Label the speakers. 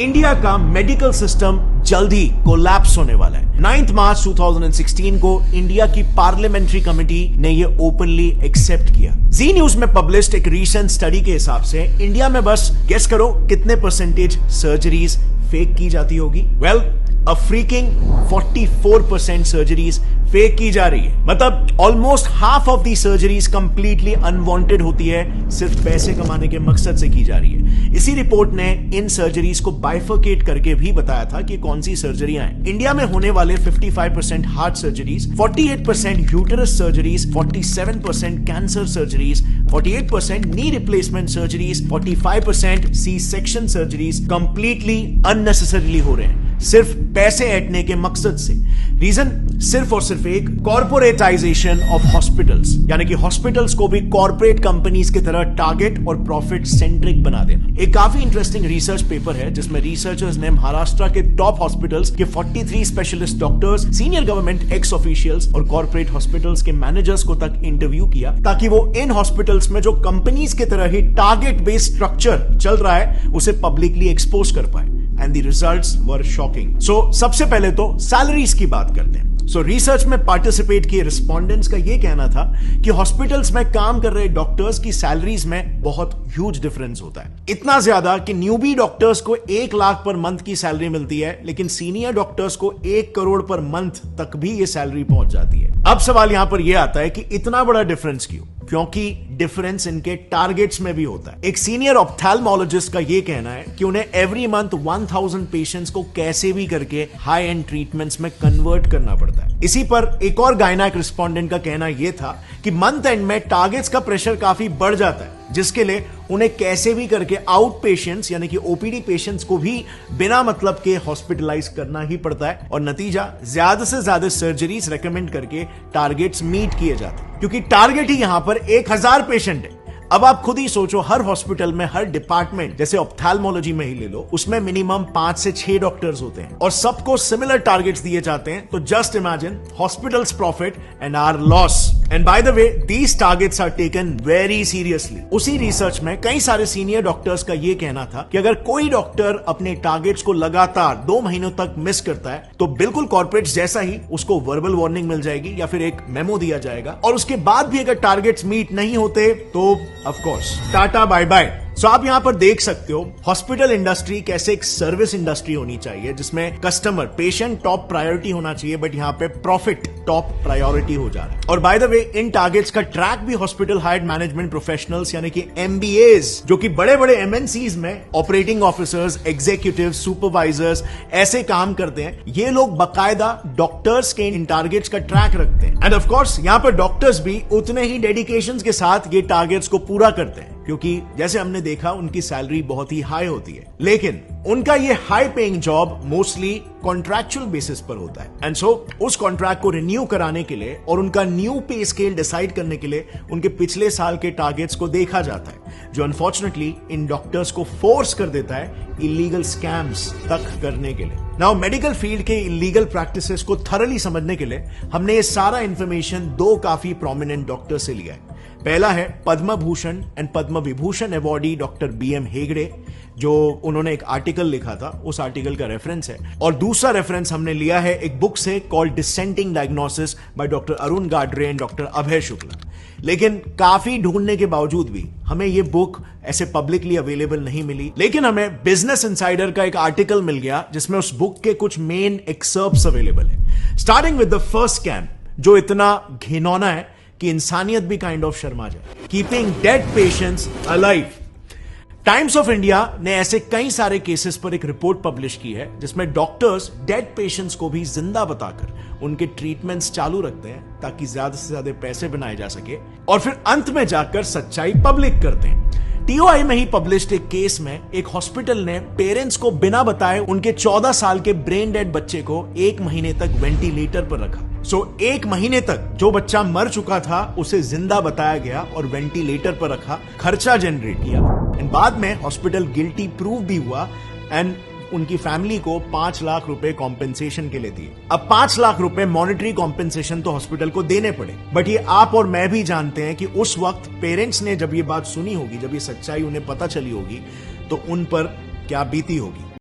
Speaker 1: India का medical system जल्द ही collapse होने वाला है। 9 मार्च 2016 को इंडिया की पार्लियामेंट्री कमेटी ने ये ओपनली एक्सेप्ट किया। जी न्यूज में पब्लिश्ड एक रीसेंट स्टडी के हिसाब से इंडिया में बस गेस करो कितने परसेंटेज सर्जरीज फेक की जाती होगी। वेल, अ फ्रीकिंग 44% सर्जरीज फेक की जा रही है। मतलब almost half of the surgeries completely unwanted होती है, सिर्फ पैसे कमाने के मकसद से की जा रही है। इसी रिपोर्ट ने इन सर्जरीज को बाइफर्केट करके भी बताया था कि कौन सी सर्जरियां हैं। इंडिया में होने वाले 55% heart surgeries, 48% uterus surgeries, 47% cancer surgeries, 48% knee replacement surgeries, 45% C section surgeries completely unnecessarily हो रहे हैं, सिर्फ पैसे ऐंठने के मकसद से। रीजन सिर्फ और सिर्फ एक, कॉर्पोरेटाइजेशन ऑफ हॉस्पिटल्स, यानी कि हॉस्पिटल्स को भी कॉर्पोरेट कंपनीज की तरह टारगेट और प्रॉफिट सेंट्रिक बना देना। एक काफी इंटरेस्टिंग रिसर्च पेपर है जिसमें रिसर्चर्स ने महाराष्ट्र के टॉप हॉस्पिटल्स के 43 specialist doctors, senior government x officials और कॉर्पोरेट हॉस्पिटल्स के मैनेजर्स को तक इंटरव्यू किया, ताकि वो इन हॉस्पिटल्स में जो कंपनीज की तरह ही टारगेट बेस्ड स्ट्रक्चर चल रहा है उसे पब्लिकली एक्सपोज कर पाए। And the results were shocking. So, सबसे पहले तो सैलरीज की बात करते हैं। रिसर्च में पार्टिसिपेट किए रिस्पोंडेंट्स का यह कहना था कि हॉस्पिटल्स में काम कर रहे डॉक्टर्स की सैलरीज में बहुत ह्यूज डिफरेंस होता है। इतना ज्यादा कि न्यूबी डॉक्टर्स को 1 लाख पर मंथ की सैलरी मिलती है, लेकिन सीनियर डॉक्टर्स को 1 करोड़ पर मंथ तक भी ये सैलरी पहुंच जाती है। अब सवाल यहां पर यह आता है कि इतना बड़ा डिफरेंस क्यों? क्योंकि डिफरेंस इनके टारगेट्स में भी होता है। एक सीनियर ऑप्थेल्मोलॉजिस्ट का यह कहना है कि उन्हें एवरी मंथ 1000 पेशेंट्स को कैसे भी करके हाई एंड ट्रीटमेंट्स में कन्वर्ट करना पड़ता है। इसी पर एक और गायनेक रिस्पोंडेंट का कहना यह था कि मंथ एंड में टारगेट्स का प्रेशर काफी बढ़ जाता है, जिसके लिए उन्हें कैसे भी करके आउट पेशेंट्स यानी कि ओपीडी पेशेंट्स को भी बिना मतलब के हॉस्पिटलाइज करना ही पड़ता है, और नतीजा ज्यादा से ज्यादा सर्जरीज रेकमेंड करके टारगेट्स मीट किए जाते हैं, क्योंकि टारगेट ही यहां पर 1000 पेशेंट है। अब आप खुद ही सोचो, हर हॉस्पिटल में, हर डिपार्टमेंट, जैसे ऑप्थेल्मोलॉजी में ही ले लो, उसमें मिनिमम 5 से 6 डॉक्टर्स होते हैं और सबको सिमिलर टारगेट्स दिए जाते हैं। तो just imagine hospitals profit and our loss. And by the way, these targets are taken very seriously. उसी रिसर्च में कई सारे सीनियर डॉक्टर्स का यह कहना था कि अगर कोई डॉक्टर अपने टारगेट्स को लगातार 2 महीनों तक मिस करता है तो बिल्कुल कॉर्पोरेट्स जैसा ही उसको वर्बल वार्निंग मिल जाएगी या फिर एक मेमो दिया जाएगा, और उसके बाद भी अगर टारगेट्स मीट नहीं होते तो of course tata bye bye. So आप यहां पर देख सकते हो हॉस्पिटल इंडस्ट्री कैसे एक सर्विस इंडस्ट्री होनी चाहिए, जिसमें कस्टमर, पेशेंट टॉप प्रायोरिटी होना चाहिए, बट यहां पे प्रॉफिट टॉप प्रायोरिटी हो जा रहा है। और bye the way, in targets का ट्रैक भी हॉस्पिटल हायर्ड मैनेजमेंट प्रोफेशनल्स यानी कि एमबीएस, जो कि बड़े बड़े एमएनसीज में ऑपरेटिंग ऑफिसर्स, एग्जीक्यूटिव, सुपरवाइजर्स ऐसे काम करते हैं। ये लोग बकायदा डॉक्टर्स के इन टारगेट्स का ट्रैक रखते हैं, एंड ऑफ कोर्स यहां पर डॉक्टर्स भी उतने ही डेडिकेशन के साथ ये टारगेट्स को पूरा करते हैं, क्योंकि जैसे हमने देखा उनकी सैलरी बहुत ही हाई होती है। लेकिन उनका ये high paying job mostly contractual basis पर होता है, एंड सो उस कॉन्ट्रैक्ट को रिन्यू कराने के लिए और उनका न्यू पे स्केल डिसाइड करने के लिए उनके पिछले साल के टारगेट्स को देखा जाता है, जो अनफॉर्चुनेटली इन डॉक्टर्स को फोर्स कर देता है इलीगल स्कैम्स तक करने के लिए। नाउ, मेडिकल फील्ड के इलीगल प्रैक्टिसेस को थरली समझने के लिए हमने ये सारा इंफॉर्मेशन 2 काफी प्रोमिनेंट डॉक्टर से लिया है। पहला है Padma Bhushan and Padma Vibhushan awardee doctor BM Hegde, जो उन्होंने एक आर्टिकल लिखा था, उस आर्टिकल का रेफरेंस है। और दूसरा रेफरेंस हमने लिया है एक बुक से called dissenting diagnosis by doctor Arun Gadre and doctor Abhay Shukla. लेकिन काफी ढूंढने के बावजूद भी हमें यह बुक ऐसे पब्लिकली अवेलेबल नहीं मिली, लेकिन हमें बिजनेस इनसाइडर का एक आर्टिकल मिल गया जिसमें उस बुक के कुछ मेन एक्सर्प्ट्स अवेलेबल है। Starting with the first scam, जो इतना घिनौना है कि इंसानियत भी काइंड ऑफ शर्मा जाए। Keeping dead patients alive. Times of India ने ऐसे कई सारे केसेस पर एक रिपोर्ट पब्लिश की है जिसमें डॉक्टर्स डेड पेशेंट्स को भी जिंदा बताकर उनके ट्रीटमेंट्स चालू रखते हैं, ताकि ज्यादा से ज्यादा पैसे बनाए जा सके, और फिर अंत में जाकर सच्चाई पब्लिक करते हैं। टीओआई में ही पब्लिश्ड एक केस में एक हॉस्पिटल ने पेरेंट्स को बिना बताए उनके 14 साल के ब्रेन डेड बच्चे को 1 महीने तक वेंटिलेटर पर रखा। 1 महीने तक जो बच्चा मर चुका था उसे जिंदा बताया गया और वेंटिलेटर पर रखा, खर्चा जनरेट किया, एंड बाद में हॉस्पिटल गिल्टी प्रूव भी हुआ, एंड उनकी फैमिली को 5 लाख रुपए कॉम्पेंसेशन के लिए दिए। अब 5 लाख रुपए मॉनेटरी कॉम्पेंसेशन तो हॉस्पिटल को देने पड़े, बट ये आप और मैं भी जानते हैं कि उस वक्त पेरेंट्स ने जब ये बात सुनी होगी, जब ये सच्चाई उन्हें पता चली होगी, तो उन पर क्या बीती होगी।